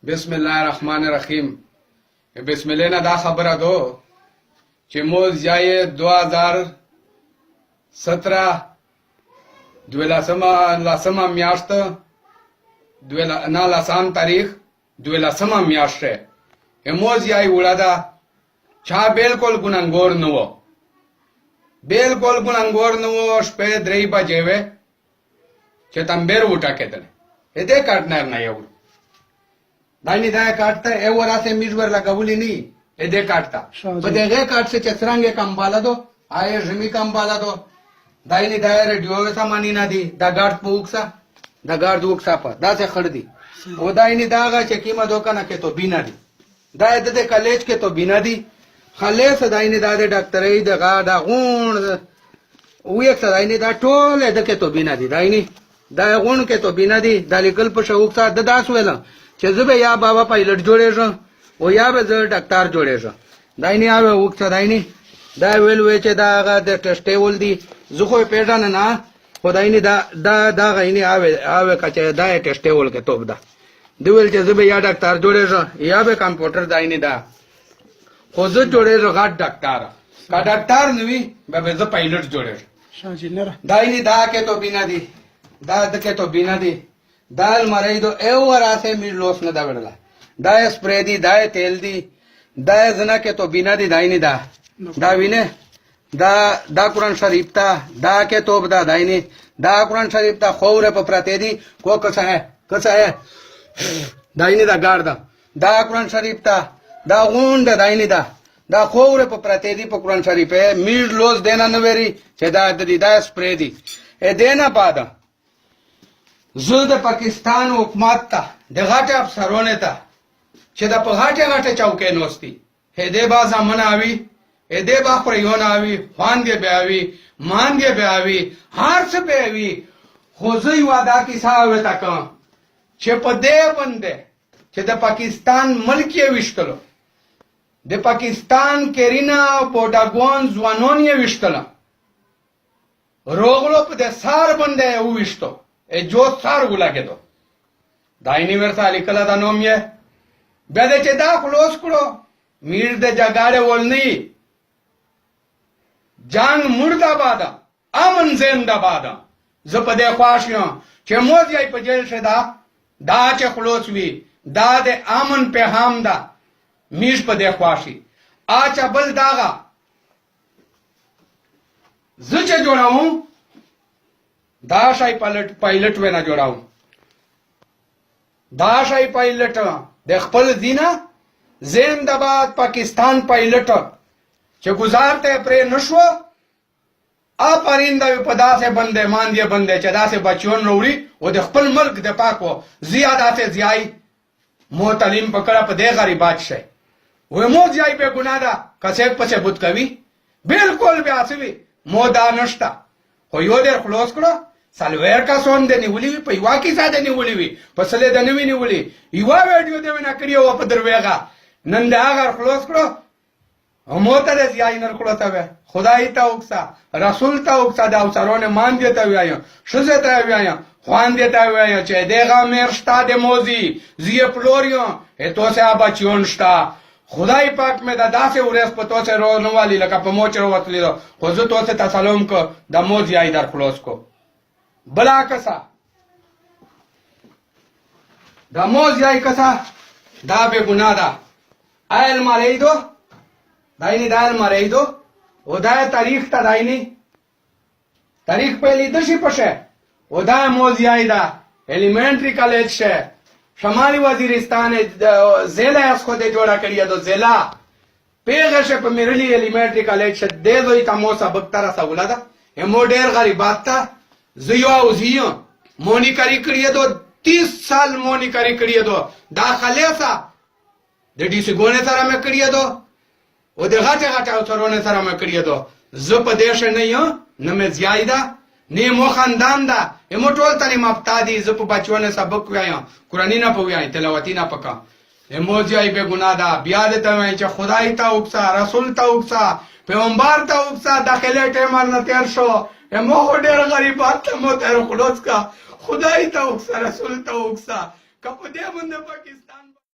بسم الله الرحمن الرحیم. بسم الله نه دا خبره دو چې موږ ځای 2017 لسمه میاشت لسم تاریخ 12 میاشت موږ ځای وړه ده چا بالکل ګناهګار نه و، بالکل ګناهګار نه و. شپې 3 بجې وې چې تنبیر وټاکېدل دې کارتنر نه یو دانی دا کارتا ایورا سے میجور لگاولی نی دے کارتا په دغه کارت سے چسرنګ کم بالا دو آئے ژمی کم بالا دو دایلی دا ریډیو سامانی نه دی دا ګارد پوکسا دا ګارد وکسا په دا څه خړ دی او دایلی داغه چې کیما دوکانه کې تو بینا دی دا د کالج کې تو بینا دی خلاص دایلی دا د ډاکټرې د غاډه غون وې څه دایلی دا ټول د کې تو بینا دی دایلی دا غون کې تو بینا دی د لیکل په شوکسا د داس ویل چې زه به یا بابا پایلټ جوړېږم او یا به زه ډاکټر جوړېږم دایني هغه وخت دایني دا ویل وې چې دا هغه د ټسټیول دی زه خو پیژنم نه خدایني دا غیني هغه کچې دا ټسټیول کې توپ ده دی ویل چې زه به یا ډاکټر جوړېږم یا به کمپیوټر دایني دا خو زه جوړېږم غټ ډاکټر کا ډاکټر نوي به زه پایلټ جوړېږم دایني دا کې تو بنا دی دا د کې تو بنا دی دال مړی دو ایورا سے میلوس نه دا وړلا دا سپری دی دا تیل دی دا زنه کې تو بنا دی دایني دا وینه دا قرآن شریف تا دا کې توپ دا دایني دا قرآن شریف تا خوره په پرته دی کو کسا ہے دایني دا ګار دا قرآن شریف تا دا غونډه دایني دا خوره په پرته دی په قرآن شریف میلوس دینا نه وری چې دا سپری دی ا دینا پاده زه د پاکستان حکومت ته د غټه افسرونه ته چې د په غټه چوکې نوستي هدې با زمونه اوي هدې با پريون اوي خوان دې به اوي مان دې به اوي هر څه به اوي خو زه یو ادا کی ساوه تا کوم چې په دې باندې چې د پاکستان ملک یې وشتلو د پاکستان کرینا پوډاګون ځوانون یې وشتله روغلو په د سار باندې وشتو جو سار گلا کے دو دائنی ورسا لکلا دا نوم یہ بیدے چے دا خلوص کرو میر دے جگاڑے ولنی جنگ مرد آبادا امن زند آبادا زپ دے خواشیاں چے موز یای پا جیل سے دا چے خلوص وی دا دے امن پہ ہام دا میش پا دے خواشی آچا بل داغا زچے جوڑا ہوں دا شای پایلټ وینا جوړاو دا شای پایلټ د خپل دینه زنده‌باد پاکستان پایلټ چې گزارته پرې نشو ا پرینده په داسې بندې ماندې بندې چې داسې بچون وروړي او د خپل ملک د پاکو زیادته زیای مو تعلیم پکړه په دې غریبات شي و مو ځای به ګناه ده کڅه پڅه بوت کوي بالکل بیا اسوي مو دا نشتا خو یو ډېر خلاص کړه سالویر کا سون دې نیولې وي په یوا کې ساده نیولې وي په سله د نوې نیولې یوا ویډیو دې نه کړیو په دروېغه نن دا هغه خلاص کړو همو ته دې ځای نه کړو ته خدای ته وکسا رسول ته وکسا دا اوسرونه مان دې ته وایو شزه ته وایو خوان دې ته وایو چې دغه مرشتا د موزي زیه پلوریو هتو سه ابا چونشتا خدای پاک مې دا داسې ورس په توسه رونوالي لکه په موچ وروتلی خو زه توسه تسلم کو د موزي ای در خلاص کو بلا کسا دا موز یای کسا دا بے گناہ دا ایل ماری دو داینی دا ایل ماری دو او دا تاریخ تا داینی تاریخ پہلی دشی پشه او دا موز یای دا ایلیمنٹری کالج شه شمالی وزیرستان زیلا اس خود جوڑا کریه دو زیلا پیغش پا میرلی ایلیمنٹری کالج شه دے دوی تا مو سبق ترا سولا دا امو دیر غریبات تا زیو او زیو مونی کاری کریے دو 30 سال مونی کاری کریے دو دا خلیصا د ډی سی ګونه سره مې کریے دو او د غاټه غاټه اوترونه سره مې کریے دو زه په دیش نه یو نه مې زیایدا نه مو خاندان دا امو ټول تعلیم افتا دي زه په بچونه سبق وایم قرآنی نه پویای تلاوتی نه پکا امو ځای به ګناه دا بیا دې ته چې خدای ته وکسا رسول ته وکسا پیغمبر ته وکسا داخله ټیمر نه تیر شو امو ډېر غریبات ته مو تر خلاص کا خدای ته وکسا رسول ته وکسا کپ دې باندې پاکستان